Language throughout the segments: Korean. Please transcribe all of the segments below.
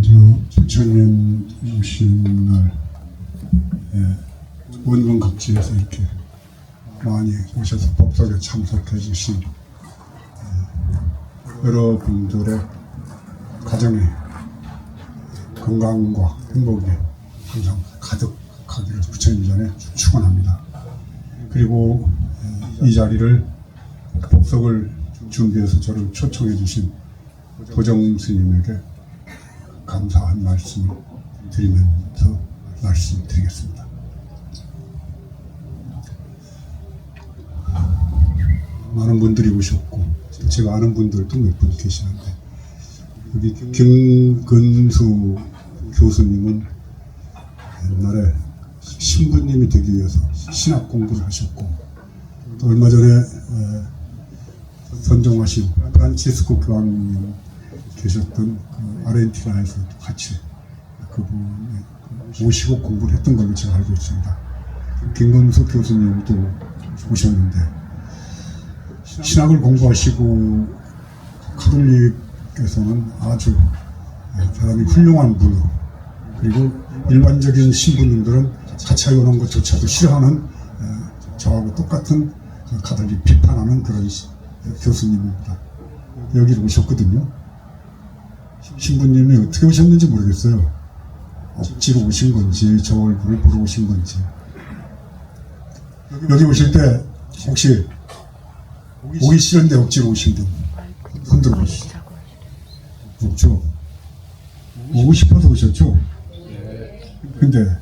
부처님 오신 날 원군 각지에서 이렇게 많이 오셔서 법석에 참석해 주신 여러분들의 가정의 건강과 행복이 항상 가득하기를 부처님 전에 축원합니다. 그리고 이 자리를 법석을 준비해서 저를 초청해 주신 도정 스님에게 감사한 말씀을 드리면서 말씀드리겠습니다. 많은 분들이 오셨고 제가 아는 분들도 몇 분 계시는데 여기 김근수 교수님은 옛날에 신부님이 되기 위해서 신학 공부를 하셨고 또 얼마 전에 선종하신 프란치스코 교황님 계셨던 아르헨티나에서 같이 그분이 모시고 공부를 했던 걸로 제가 알고 있습니다. 김근수 교수님도 오셨는데 신학을 공부하시고 카톨릭에서는 아주 대단히 훌륭한 분으로, 그리고 일반적인 신부님들은 가차에 오는 것조차도 싫어하는 저하고 똑같은 카톨릭 비판하는 그런 교수님입니다. 여기로 오셨거든요. 신부님이 어떻게 오셨는지 모르겠어요. 억지로 오신 건지 저 얼굴을 보러 오신 건지. 여기 오실 때 혹시 오기 싫은데 억지로 오신 분 흔들어 보시죠. 없죠? 오고 싶어서 오셨죠? 근데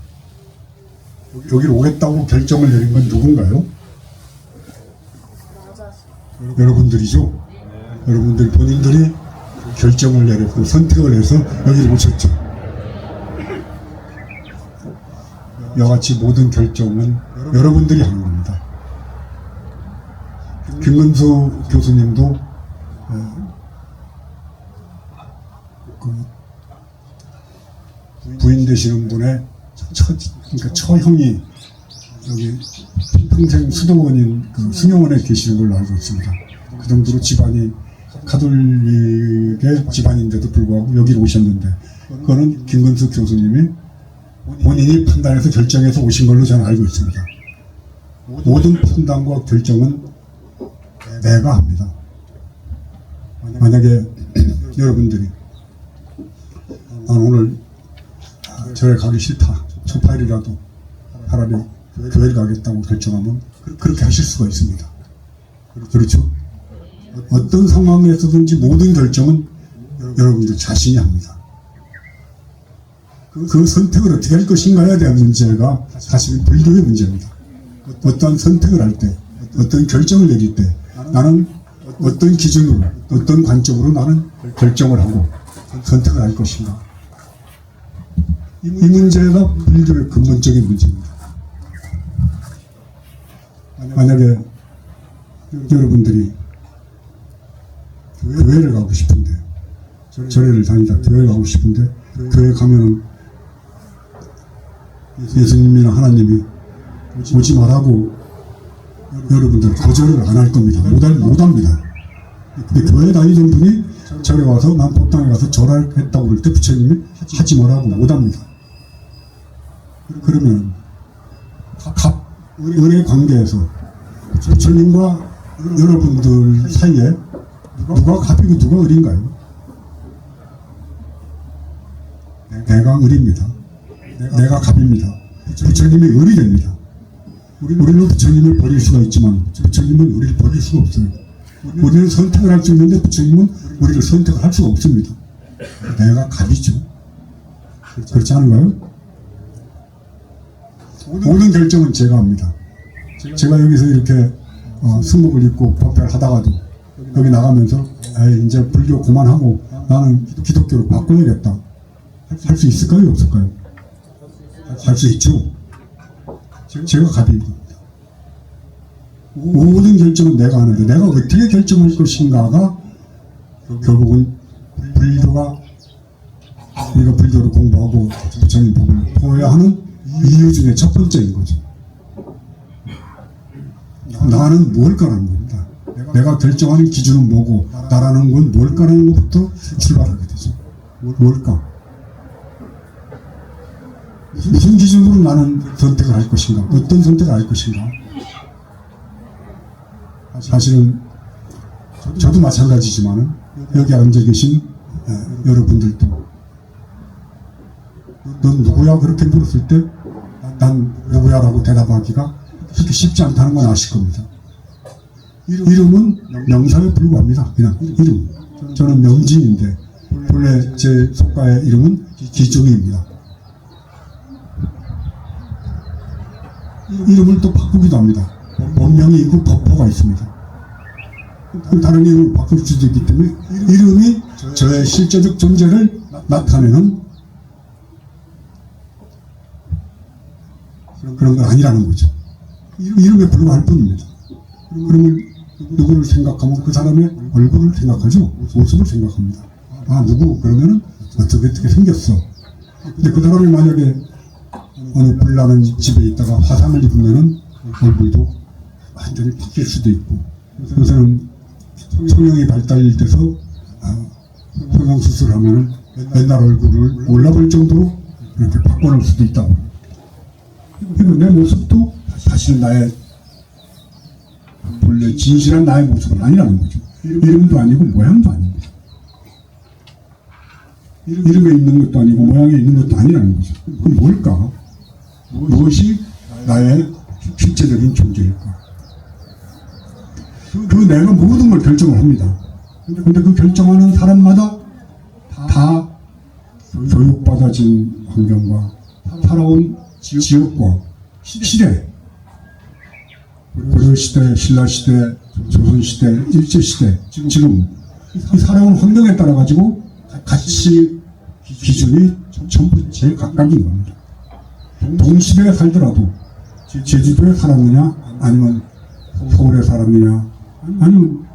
여기로 오겠다고 결정을 내린 건 누군가요? 여러분들이죠? 여러분들 본인들이 결정을 내렸고 선택을 해서 여기로 오셨죠. 여같이 모든 결정은 여러분들이 하는 겁니다. 김근수 교수님도 부인 되시는 분의 그러니까 처형이 여기 평생 수도원인 수녀원에 계시는 걸로 알고 있습니다. 그 정도로 집안이 카톨릭의 집안인데도 불구하고 여기로 오셨는데, 그거는 김근수 교수님이 본인이 판단해서 결정해서 오신 걸로 저는 알고 있습니다. 모든 판단과 결정은 내가 합니다. 만약에 여러분들이 오늘 절에 가기 싫다, 초파일이라도 차라리 교회를 가겠다고 결정하면 그렇게 하실 수가 있습니다. 그렇죠? 어떤 상황에서든지 모든 결정은 여러분들 자신이 합니다. 그 선택을 어떻게 할 것인가에 대한 문제가 사실은 불교의 문제입니다. 어떤 선택을 할 때, 어떤 결정을 내릴 때 나는 어떤 기준으로, 어떤 관점으로 나는 결정을 하고 선택을 할 것인가. 이 문제가 불교의 근본적인 문제입니다. 만약에 여러분들이 교회를 가고 싶은데, 절에를 다니다 교회를 가고 싶은데 교회 가면은 예수님이나 하나님이 오지 말라고 여러분들 거절을 안 할 겁니다. 못 합니다. 근데 교회 다니던 분이 절에 와서 난 법당에 가서 절하겠다고 그럴 때 부처님이 하지 말라고 못 합니다. 그러면 은혜 관계에서 부처님과 여러분들 사이에 누가 갑이고 누가 을인가요? 내가 을입니다. 내가 갑입니다. 부처님이 을이 됩니다. 우리는 부처님을 버릴 수가 있지만 부처님은 우리를 버릴 수가 없어요. 우리는 선택을 할 수 있는데 부처님은 우리를 선택을 할 수가 없습니다. 내가 갑이죠. 그렇지 않은가요? 모든 결정은 제가 합니다. 제가 여기서 이렇게 승복을 입고 법회를 하다가도 여기 나가면서 이제 불교 그만하고 나는 기독교로 바꿔야겠다 할 수 있을까요? 없을까요? 할 수 있죠. 제가 갑입니다. 모든 결정은 내가 하는데 내가 어떻게 결정할 것인가가 결국은 불교가 우리가 불교를 공부하고 부처님 법을 보아야 하는 이유 중에 첫 번째인 거죠. 나는 뭘까라는 겁니다. 내가 결정하는 기준은 뭐고 나라는 건 뭘까라는 것부터 출발하게 되죠. 뭘까? 무슨 기준으로 나는 선택을 할 것인가, 어떤 선택을 할 것인가. 사실은 저도 마찬가지지만은 여기 앉아 계신 여러분들도 넌 누구야? 그렇게 물었을 때 난 누구야라고 대답하기가 그렇게 쉽지 않다는 건 아실 겁니다. 이름은 명사에 불과합니다. 그냥 이름. 저는 명진인데 본래 제 속가의 이름은 기중입니다. 이름을 또 바꾸기도 합니다. 본명이 있고 법호가 있습니다. 다른 이름을 바꿀 수도 있기 때문에 이름이 저의 실제적 존재를 나타내는 그런 건 아니라는 거죠. 이름에 불과할 뿐입니다. 그러면 누구를 생각하면 그 사람의 얼굴을 생각하죠. 모습을 생각합니다. 아, 누구? 그러면은 어떻게 생겼어. 근데 그 사람이 만약에 어느 불나는 집에 있다가 화상을 입으면은 얼굴도 완전히 바뀔 수도 있고, 요새는 성형이 발달돼서 성형 수술을 하면은 옛날 얼굴을 몰라볼 정도로 이렇게 바꿔놓을 수도 있다고. 그리고 내 모습도 사실 나의 본래 진실한 나의 모습은 아니라는 거죠. 이름도 아니고 모양도 아닙니다. 이름에 있는 것도 아니고 모양에 있는 것도 아니라는 거죠. 그럼 뭘까? 무엇이 나의 실제적인 존재일까? 그 내가 모든 걸 결정을 합니다. 근데 그 결정하는 사람마다 다 교육받아진 환경과 살아온 지역과 시대, 고려시대, 신라시대, 조선시대, 일제시대, 지금 이 살아온 환경에 따라 가지고 가치 기준이 전부 제일 각각인 겁니다. 동시대에 살더라도 제주도에 살았느냐, 아니면 서울에 살았느냐, 아니면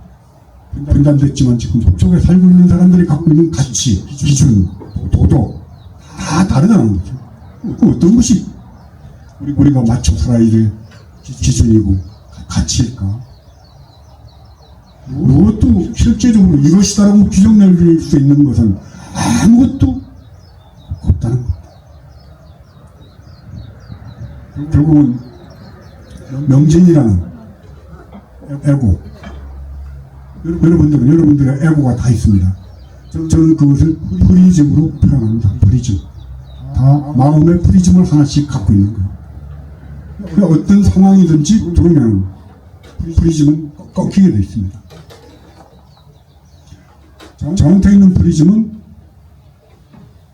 분단됐지만 지금 북쪽에 살고 있는 사람들이 갖고 있는 가치, 기준, 도덕 다 다르다는 거죠. 그 어떤 것이 우리가 맞춰 살아야 될 기준이고 가치일까? 무엇도 실제적으로 이것이다라고 규정 내릴 수 있는 것은 아무것도 없다는 겁니다. 결국은 명진이라는 에고, 여러분들의 에고가 다 있습니다. 저는 그것을 프리즘으로 표현합니다. 프리즘. 다 마음의 프리즘을 하나씩 갖고 있는 거예요. 그 어떤 상황이든지 들어오면 프리즘은 꺾이게 되어 있습니다. 저한테 있는 프리즘은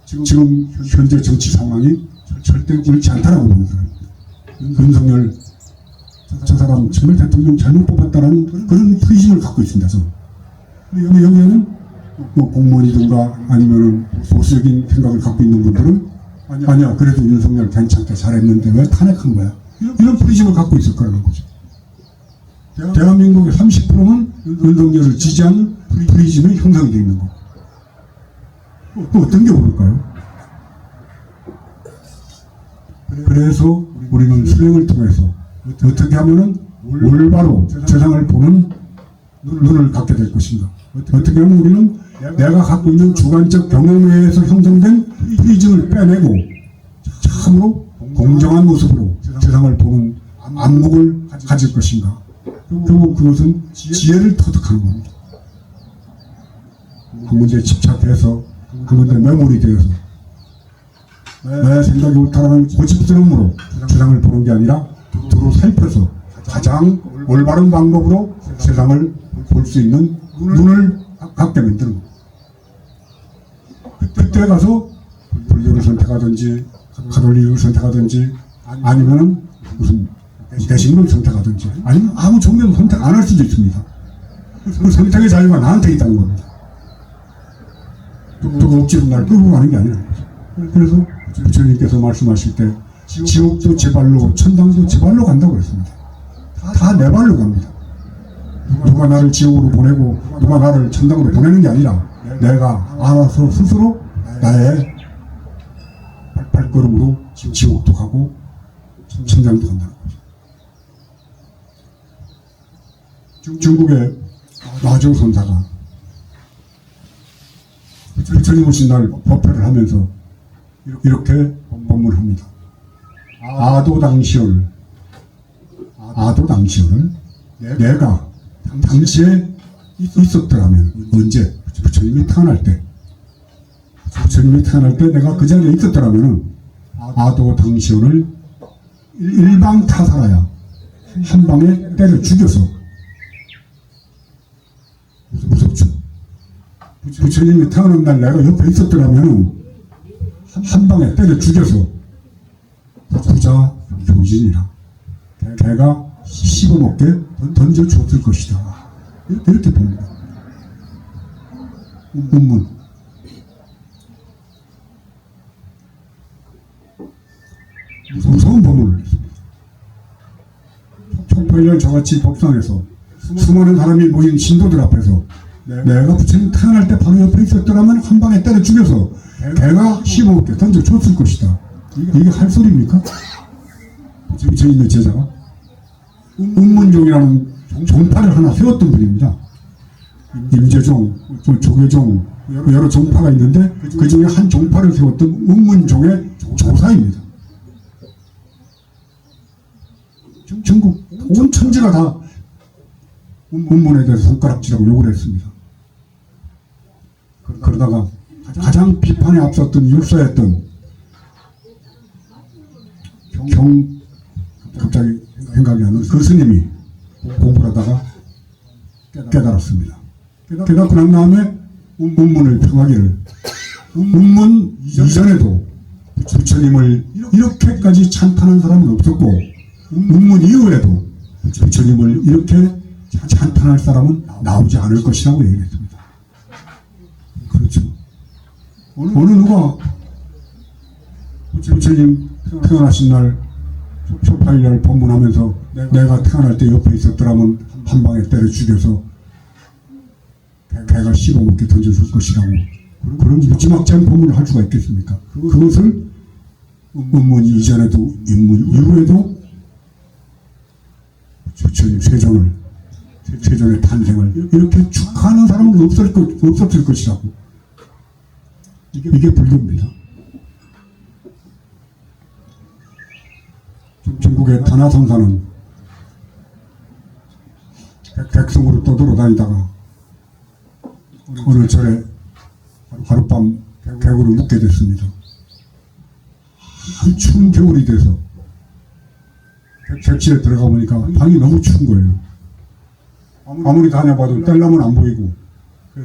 지금 현재 정치 상황이 절대 옳지 않다라고 보는 사람입니다. 윤석열 저 사람 정말 대통령 잘못 뽑았다라는 그런 프리즘을 갖고 있습니다. 저는. 여기에는 뭐 공무원이든가 아니면은 보수적인 생각을 갖고 있는 분들은 아니야 그래도 윤석열 괜찮게 잘했는데 왜 탄핵한 거야? 이런 프리즘을 갖고 있을 거라는 거죠. 대한민국의 30%는 윤석열을 지지하는 프리즘이 형성이 되어 있는 거. 그 어떤 게 옳을까요? 그래서 우리는 수행을 통해서 어떻게 하면은 올바로 세상을 보는 눈을 갖게 될 것인가. 어떻게 하면 우리는 내가 갖고 있는 주관적 경험에 의해서 형성된 프리즘을 빼내고 참으로 공정한 모습으로 세상을 보는 안목을 가질 것인가. 그리고 그것은 지혜를 터득하는 겁니다. 그 문제에 집착해서 그 문제에 매몰이되어서 내 생각이 옳다라는 고집스러움으로 세상을 보는 게 아니라 두루 살펴서 가장 올바른 방법으로 세상을 볼 수 있는 눈을 갖게 만드는 겁니다. 그때 가서 불교를 선택하든지 가톨릭을 선택하든지 아니면은 무슨 대신을 선택하든지 아니면 아무 종교를 선택 안 할 수도 있습니다. 그 선택의 자유가 나한테 있다는 겁니다. 누가 억지로 날 끌고 가는 게 아니라. 그래서 부처님께서 말씀하실 때 지옥도 제 발로 천당도 제 발로 간다고 했습니다. 다 내 발로 갑니다. 누가 나를 지옥으로 보내고 누가 나를 천당으로 보내는 게 아니라 내가 알아서 스스로 나의 발걸음으로 지옥도 가고 천당도 간다는 거죠. 중국의 마조 선사가 부처님 오신 날 법회를 하면서 이렇게 법문을 합니다. 아도당시온을 내가 당시에 있었더라면, 언제? 부처님이 태어날 때 내가 그 자리에 있었더라면 아도당시온을 일방타살하여 한 방에 때려 죽여서, 무섭죠? 부처님이 태어난 날 내가 옆에 있었더라면 한 방에 때려 죽여서 부자 교진이라 개가 씹어먹게 던져 주었을 것이다. 이렇게 봅니다. 본문. 무서운 본문을 했습니다. 18년 저같이 법상에서 수많은 사람이 모인 신도들 앞에서 내가 부처님 태어날 때 바로 옆에 있었더라면 한 방에 때려 죽여서 개가 씹어먹게 던져 줬을 것이다. 이게 할 소리입니까? 부처님의 제자가 운문종이라는 종파를 하나 세웠던 분입니다. 임재종, 조계종, 여러 종파가 있는데 그 중에 한 종파를 세웠던 운문종의 조사입니다. 전국 온 천지가 다 운문에 대해서 손가락질하고 욕을 했습니다. 그러다가 가장 비판에 앞섰던 율사였던 갑자기 생각이 안 나는 그 스님이 공부를 하다가 깨달았습니다. 깨닫고 난 다음에 운문을 펴가기를, 운문 이전에도 부처님을 이렇게까지 찬탄한 사람은 없었고 운문 이후에도 부처님을 이렇게 찬탄할 사람은 나오지 않을 것이라고 얘기를 했습니다. 그렇죠. 어느 누가 부처님 태어나신 날 초파일날 법문하면서 내가 태어날 때 옆에 있었더라면 한 방에 때려 죽여서 개가 씹어먹게 던져줄 것이라고 그런 무지막지한 법문을 할 수가 있겠습니까? 그것을 운문 이전에도 인문 이후에도 부처님 세존의 탄생을 이렇게 축하하는 사람은 없었을 것이라고. 이게 불교입니다. 중국의 타나선사는 백성으로 떠돌아다니다가 어느 절에 하룻밤 개구를 묵게 됐습니다. 추운 겨울이 돼서 객실에 들어가 보니까 방이 너무 추운 거예요. 아무리 다녀봐도 뗄나무는 안 보이고,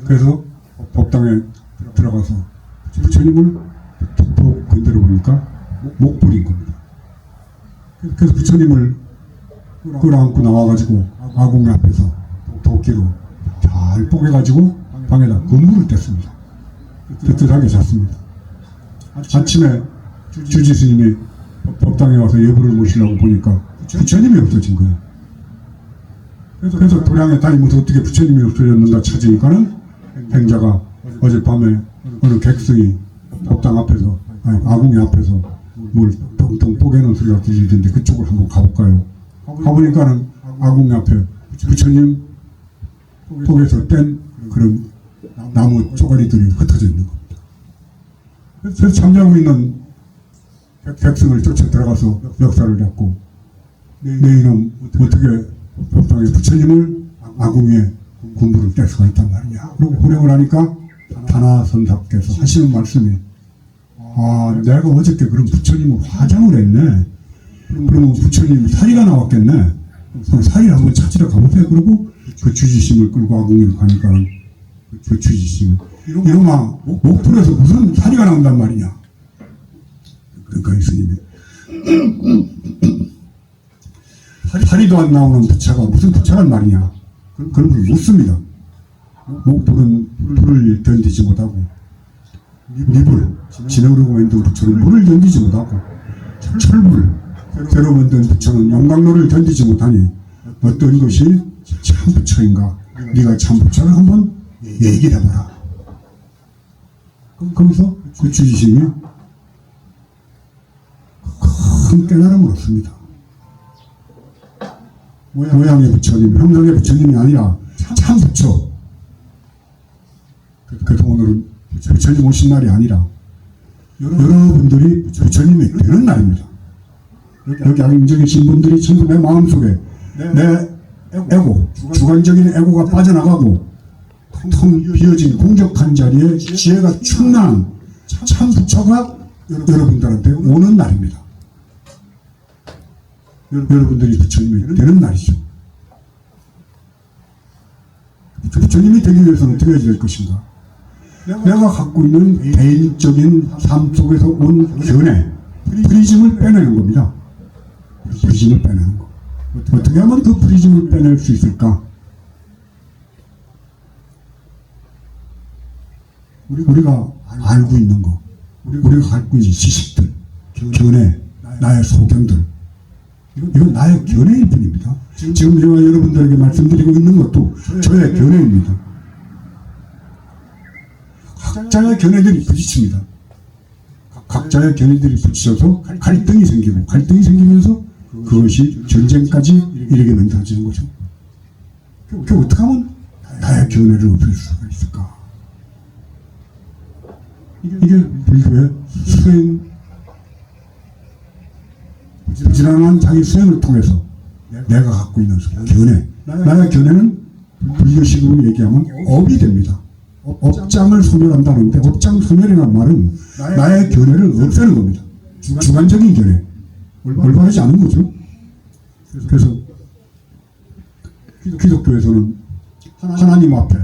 그래서 법당에 들어가서 부처님을 툭툭 건드려 보니까 목불인 겁니다. 그래서 부처님을 끌어안고 나와가지고 아궁이 앞에서 도끼로 잘 뽀개가지고 방에다 건물을 뗐습니다. 뜨뜻하게 잤습니다. 아침에 주지 스님이 법당에 와서 예불을 모시려고 보니까 부처님이 없어진 거예요. 그래서 도량에 다니면서 어떻게 부처님이 없어졌는가 찾으니까는 행자가 어젯밤에 어느 객성이 법당 앞에서, 아궁이 앞에서 뭘 텅텅 뽀개는 소리가 들리던데 그쪽을 한번 가볼까요? 가보니까는 아궁이 앞에 부처님 뽀개서 뗀 그런 나무 쪼가리들이 흩어져 있는 겁니다. 그래서 잠자고 있는 객성을 쫓아 들어가서 역사를 잡고, 내 이놈 어떻게 법당에 부처님을 아궁이에 군부를 뗄 수가 있단 말이야. 그리고 고령을 하니까 타나선사께서 하시는 말씀이, 내가 어저께 그럼 부처님을 화장을 했네. 그러면 부처님 사리가 나왔겠네. 그럼 사리를 한번 찾으러 가보세요. 그러고 그 주지심을 끌고 아궁이를 가니까 그 주지심, 이놈아 목풀에서 무슨 사리가 나온단 말이냐. 그러니까 이 스님이 사리도 안 나오는 부처가 무슨 부처란 말이냐. 그런 걸 묻습니다. 목불은 불을 견디지 못하고, 미불, 진흙으로 만든 부처는 물을 견디지 못하고, 철불, 새로 만든 부처는 용광로를 견디지 못하니 어떤 것이 참 부처인가? 네가 참 부처를 한번 얘기를 해봐라. 거기서 그 주지심이 큰 깨달음을 얻습니다. 모양의 부처님, 형상의 부처님이 아니라 참 부처. 그래서 오늘은 부처님 오신 날이 아니라 여러분들이 부처님이 되는 날입니다. 여기 앉아 계신 분들이 전부 내 마음속에 내 에고, 주관적인 에고가 빠져나가고 텅 비어진 공적한 자리에 지혜가 충만한 참 부처가 여러분들한테 오는 날입니다. 여러분들이 부처님이 되는 날이죠. 부처님이 되기 위해서는 어떻게 해야 될 것인가? 내가 갖고 있는 개인적인 삶 속에서 온 견해, 프리즘을 빼내는 겁니다. 프리즘을 빼내는 거. 어떻게 하면 그 프리즘을 빼낼 수 있을까? 우리가 알고 있는 거, 우리가 갖고 있는 지식들, 견해, 나의 소견들, 이건 나의 견해일 뿐입니다. 지금 제가 여러분들에게 말씀드리고 있는 것도 저의 견해입니다. 각자의 견해들이 부딪힙니다. 각자의 견해들이 부딪혀서 갈등이 생기고, 갈등이 생기면서 그것이 전쟁까지 이르게 만들어지는 거죠. 그게 어떻게 하면 나의 견해를 없앨 수가 있을까? 이게 불교의 수행, 부지런한 자기 수행을 통해서 내가 갖고 있는 견해, 나의 견해는 불교식으로 얘기하면 업이 됩니다. 업장을 소멸한다는데, 업장 소멸이라는 말은 나의 견해를 없애는 겁니다. 주관적인 견해, 올바르지 않은 거죠. 그래서 기독교에서는 하나님 앞에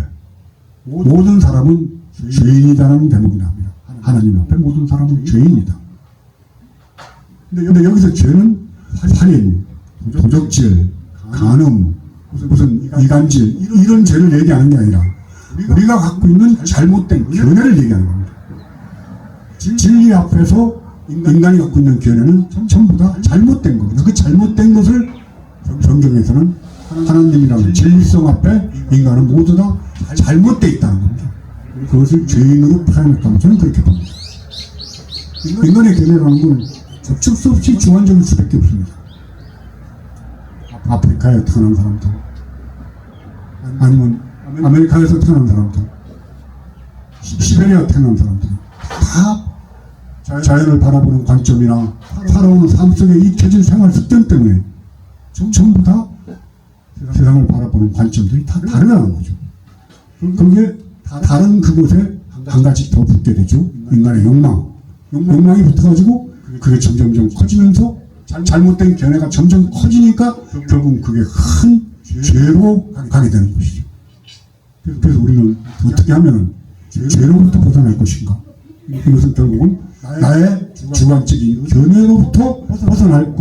모든 사람은 죄인이다라는 대목이 나옵니다. 하나님 앞에 모든 사람은 죄인이다. 근데 여기서 죄는 살인, 도적질, 간음, 무슨 이간질, 이런 죄를 얘기하는 게 아니라 우리가 갖고 있는 잘못된 견해를 얘기하는 겁니다. 진리 앞에서 인간이 갖고 있는 견해는 전부 다 잘못된 겁니다. 그 잘못된 것을 성경에서는 하나님이라는 진리성 앞에 인간은 모두 다 잘못되어 있다는 겁니다. 그것을 죄인으로 표현했다면 저는 그렇게 봅니다. 인간의 견해라는 건 어쩔 수 없이 주관적일 수밖에 없습니다. 아프리카에 태어난 사람들, 아니면 아메리카에서 태어난 사람들, 시베리아에 태어난 사람들, 다 자연을 바라보는 관점이나 살아오는 삶 속에 익혀진 생활 습관 때문에 전부 다 세상을 바라보는 관점들이 다 다르다는 거죠. 그게 다른 그곳에 한 가지 더 붙게 되죠. 인간의 욕망이 붙어가지고 그게 점점점 커지면서 잘못된 견해가 점점 커지니까 결국 그게 큰 죄로 가게 되는 것이죠. 그래서 우리는 어떻게 하면 죄로부터 벗어날 것인가? 이것은 결국은 나의 주관적인 견해로부터 벗어날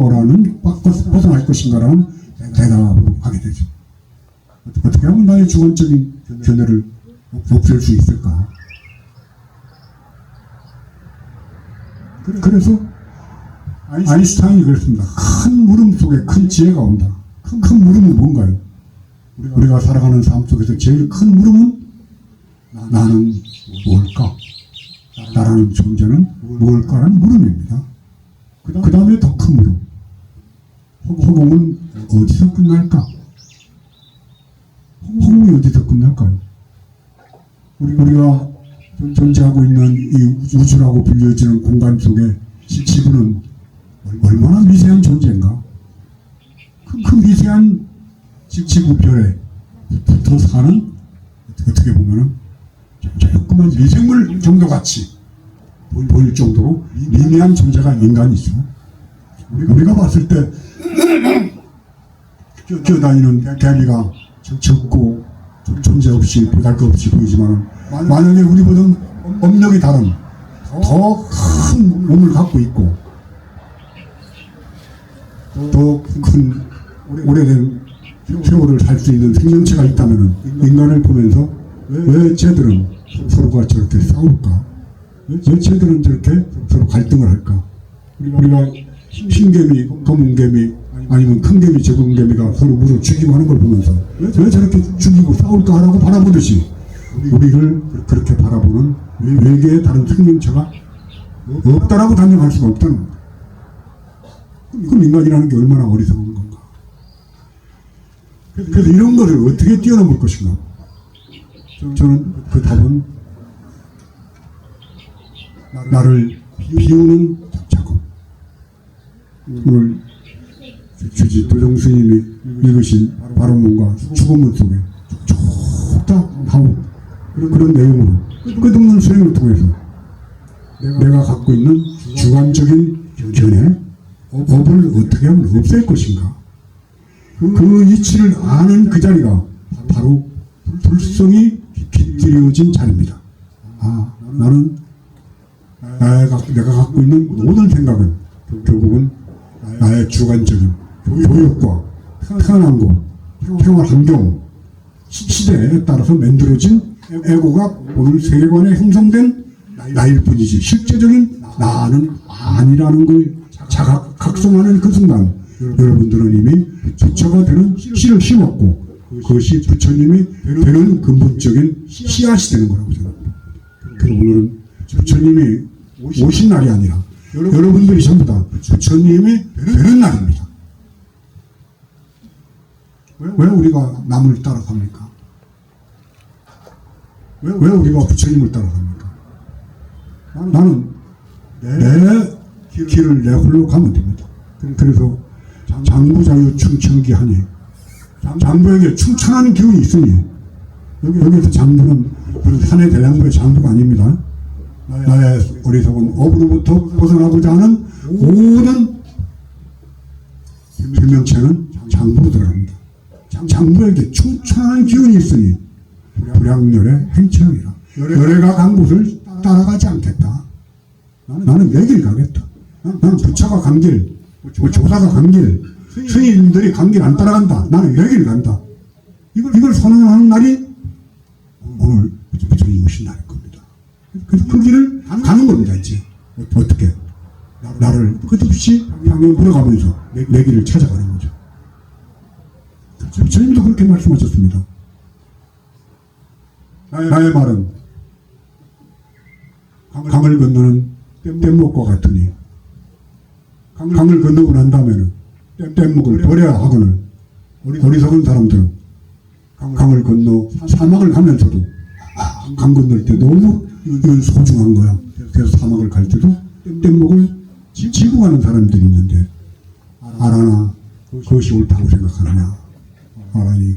것인가라는 대답으로 가게 되죠. 어떻게 하면 나의 주관적인 견해를 없앨 수 있을까? 그래서 아인슈타인이 그랬습니다. 큰 물음 속에 큰 지혜가 온다. 큰 물음은 뭔가요? 우리가 살아가는 삶 속에서 제일 큰 물음은 나는 뭘까? 나라는 존재는 뭘까라는 물음입니다. 그 다음에 더 큰 물음. 허공은 어디서 끝날까? 허공이 어디서 끝날까요? 우리가 존재하고 있는 이 우주라고 불려지는 공간 속에 지구는 얼마나 미세한 존재인가? 그 미세한 지구별에 붙어 사는, 어떻게 보면은 조그만 미생물 정도 같이 보일 정도로 미미한 존재가 인간이죠. 우리가 봤을 때 뛰어다니는 개미가 적고 존재 없이 보잘것없이 보이지만 만약에 우리보다 업력이 다른 더 큰 몸을 갖고 있고 더 큰 오래된 세월을 살 수 있는 생명체가 있다면 인간을 보면서 왜 쟤들은 서로가 저렇게 싸울까? 왜 쟤들은 저렇게 서로 갈등을 할까? 우리가 흰개미, 검은개미 아니면 큰개미, 적은개미가 서로 물어 죽이고 하는 걸 보면서 왜 저렇게 죽이고 싸울까 하라고 바라보듯이 우리를 그렇게 바라보는 외계의 다른 생명체가 없다라고 단정할 수가 없다는 겁니다. 그럼 인간이라는 게 얼마나 어리석은 건가? 그래서 이런 것을 어떻게 뛰어넘을 것인가? 저는 그 답은 나를 비우는 작업. 오늘 주지 도정 스님이 읽으신 바로문과 추구문 속에 쭉 하고 그런 내용으로 끝없는 수행을 통해서 내가 갖고 있는 주관적인 견해, 업을 어떻게 하면 없앨 것인가. 그 이치를 아는 그 자리가 바로 불성이 깃들여진 자리입니다. 아, 나는 내가 갖고 있는 모든 생각은 결국은 나의 주관적인 교육과 편안함과 생활 환경, 시대에 따라서 만들어진 에고가 오늘 세계관에 형성된 나일 뿐이지 실제적인 나는 아니라는 걸 각성하는 그 순간 여러분들은 이미 부처가 되는 씨를 심었고 그것이 부처님이 되는 근본적인 씨앗이 되는 거라고 생각합니다. 그래서 오늘은 부처님이 오신 날이 아니라 여러분들이 전부 다 부처님이 되는 날입니다. 왜 우리가 남을 따라갑니까? 왜 우리가 부처님을 따라갑니까? 나는 내 길을 내 홀로 가면 됩니다. 그래서 장부자유 충천기 하니 장부에게 충천하는 기운이 있으니 여기서 장부는 산의 대장부의 장부가 아닙니다. 나의 어리석은 업으로부터 벗어나고자 하는 모든 생명체는 장부로 들어갑니다. 장부에게 충천하는 기운이 있으니 불량열의 행체형이라 열애가 간 곳을 따라가지 않겠다. 나는 내 길 가겠다. 나는 부처가 간 길, 조사가 간 길, 스님들이 간 길 안 따라간다. 나는 내 길 간다. 이걸 선언하는 날이 오늘 부처님 오신 날일 겁니다. 그래서 그 길을 가는 겁니다. 이제 어떻게 나를 끝없이 향해 걸어가면서 내 길을 찾아가는 거죠. 부처님도 그렇게 말씀하셨습니다. 나의 말은 강을 건너는 뗏목과 같으니 강을 건너고 난 다음에는 뗏목을 버려야 하거늘 어리석은 사람들은 강을 건너 사막을 가면서도 강 건널 때 너무 이건 소중한 거야. 그래서 사막을 갈 때도 뗏목을 지고 가는 사람들이 있는데 알아나 그것이 옳다고 생각하느냐. 알아니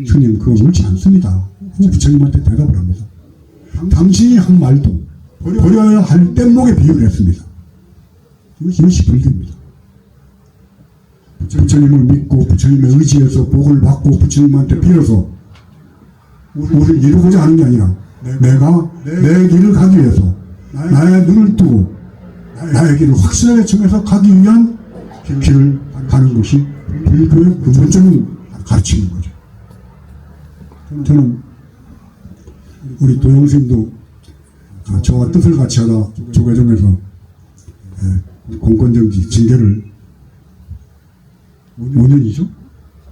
스님 그거 옳지 않습니다. 부처님한테 대답을 합니다. 당신이 한 말도 버려야 할 뗏목에 비유를 했습니다. 이것이 불교입니다. 부처님을 믿고 부처님의 의지에서 복을 받고 부처님한테 빌어서 우리를 이루고자 하는 게 아니라 내가 내 길을 가기 위해서 나의 눈을 뜨고 나의 길을 확실하게 정해서 가기 위한 길을 가는 것이 불교의 근본적인 가르침인 거죠. 저는 우리 도영스님도 저와 뜻을 같이 하다 조계종에서 공권정지 징계를 5년이죠?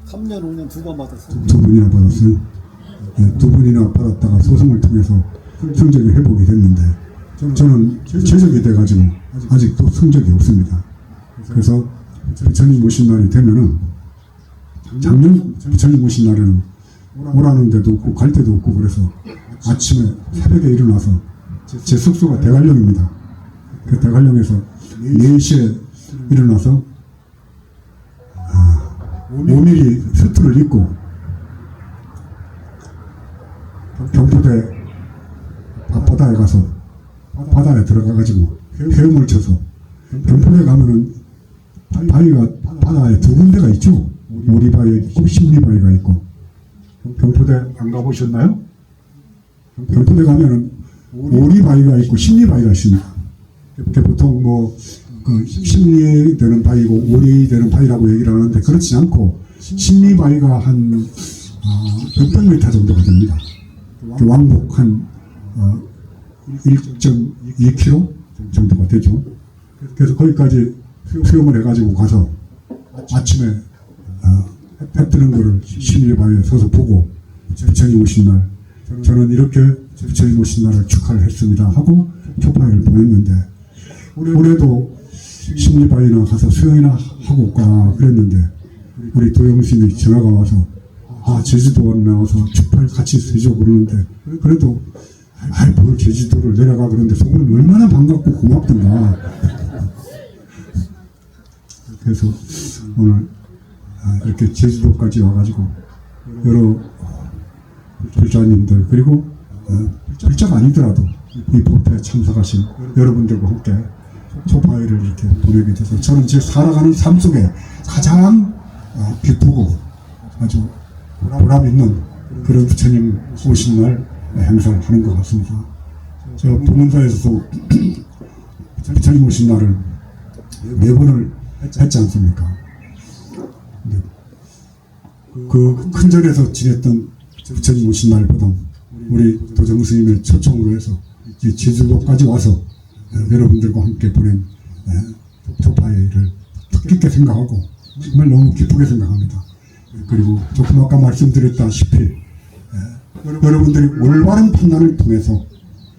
3년, 5년 두 번 받았어요. 두 번이나 받았어요. 두 번이나 받았다가 소송을 통해서 성적이 회복이 됐는데 저는 최적이 돼가지고 아직도 성적이 없습니다. 그래서 부처님 오신 날이 되면은 작년 부처님 오신 날에는 오라는 데도 없고 갈 데도 없고 그래서 아침에 새벽에 일어나서 제 숙소가 대관령입니다. 그 대관령에서 4시에 일어나서 5mm 수트를 입고 경포대 바다에 가서 바다에 들어가가지고 헤엄을 쳐서 경포대 가면은 바위가 바다에 두 군데가 있죠. 오리바위가 있고 심리바위가 있고. 경포대 안 가보셨나요? 경포대 가면은 오리바위가 있고 심리바위가 있습니다. 보통 그 심리되는 바위고 오리되는 바위라고 얘기를 하는데 그렇지 않고 심리바위가 한 600m 정도가 됩니다. 왕복 한 1.2km 정도가 되죠. 그래서 거기까지 수영을 해가지고 가서 아침에 해 뜨는 거를 심리바위에 서서 보고 부처님 오신 날 저는 이렇게 부처님 오신 날을 축하를 했습니다 하고 초파회를 보냈는데 올해도 심리바위나 가서 수영이나 하고 올까 그랬는데 우리 도영스님이 전화가 와서 제주도 나와서 축파를 같이 해줘 그러는데 그래도 뭘 제주도를 내려가 그러는데 속으로는 얼마나 반갑고 고맙던가. 그래서 오늘 이렇게 제주도까지 와가지고 여러 불자님들 그리고 불자가 아니더라도 이 법회에 참석하신 여러분들과 함께 초파회를 이렇게 보내게 돼서 저는 제 살아가는 삶 속에 가장 기쁘고 아주 보람 있는 그런 부처님 오신 날 행사를 하는 것 같습니다. 저 부문사에서도 부처님 오신 날을 4번을 했지 않습니까? 그 큰절에서 지냈던 부처님 오신 날보다 우리 도정 스님의 초청으로 해서 이 제주도까지 와서 여러분들과 함께 보낸 초파회를 뜻깊게 생각하고 정말 너무 기쁘게 생각합니다. 그리고 조금 아까 말씀드렸다시피 여러분들이 올바른 판단을 통해서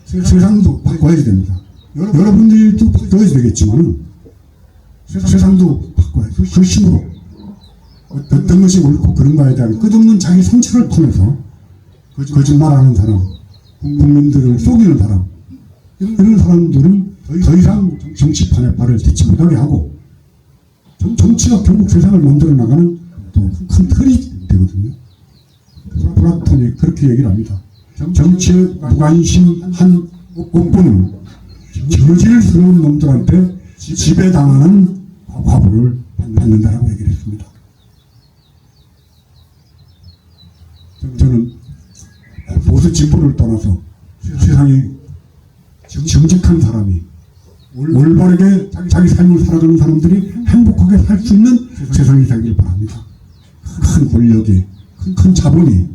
세상도 바꿔야 됩니다. 여러분들도 바꿔야 되겠지만 세상도 바꿔야죠. 그 힘으로 어떤 것이 옳고 그른가에 대한 끝없는 자기 성찰을 통해서 거짓말하는 사람, 국민들을 속이는 사람, 이런 사람들은 더 이상 정치판에 발을 딛지 못하게 하고 정치가 결국 세상을 만들어 나가는 또 큰 틀이 되거든요. 플라톤이 그렇게 얘기를 합니다. 정치에 무관심한 옥부는 저질스러운 놈들한테 지배당하는 과보를 받는다라고 얘기를 했습니다. 저는 보수 진보를 떠나서 세상에 정직한 사람이 올바르게 자기 삶을 살아가는 사람들이 행복하게 살 수 있는 세상이 되길 바랍니다. 큰 권력이, 큰 자본이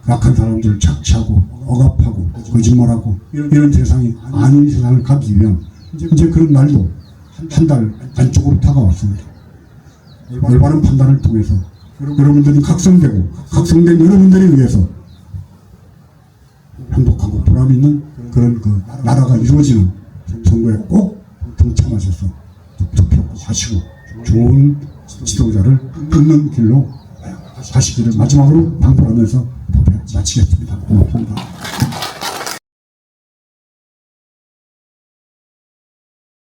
약한 사람들을 착취하고 억압하고 거짓말하고 이런 세상이 아닌 세상을 가기 위한 이제 그런 날도 한 달 안쪽으로 다가왔습니다. 올바른 판단을 통해서 여러분들이 각성되고 각성된 여러분들에 의해서 행복하고 보람 있는 그런 그 나라가 이루어지는 선거에 꼭 동참하셔서 투표하고 하시고 좋은 지도자를 끊는 길로 가시기를 마지막으로 당부하면서 마치겠습니다. 고맙습니다.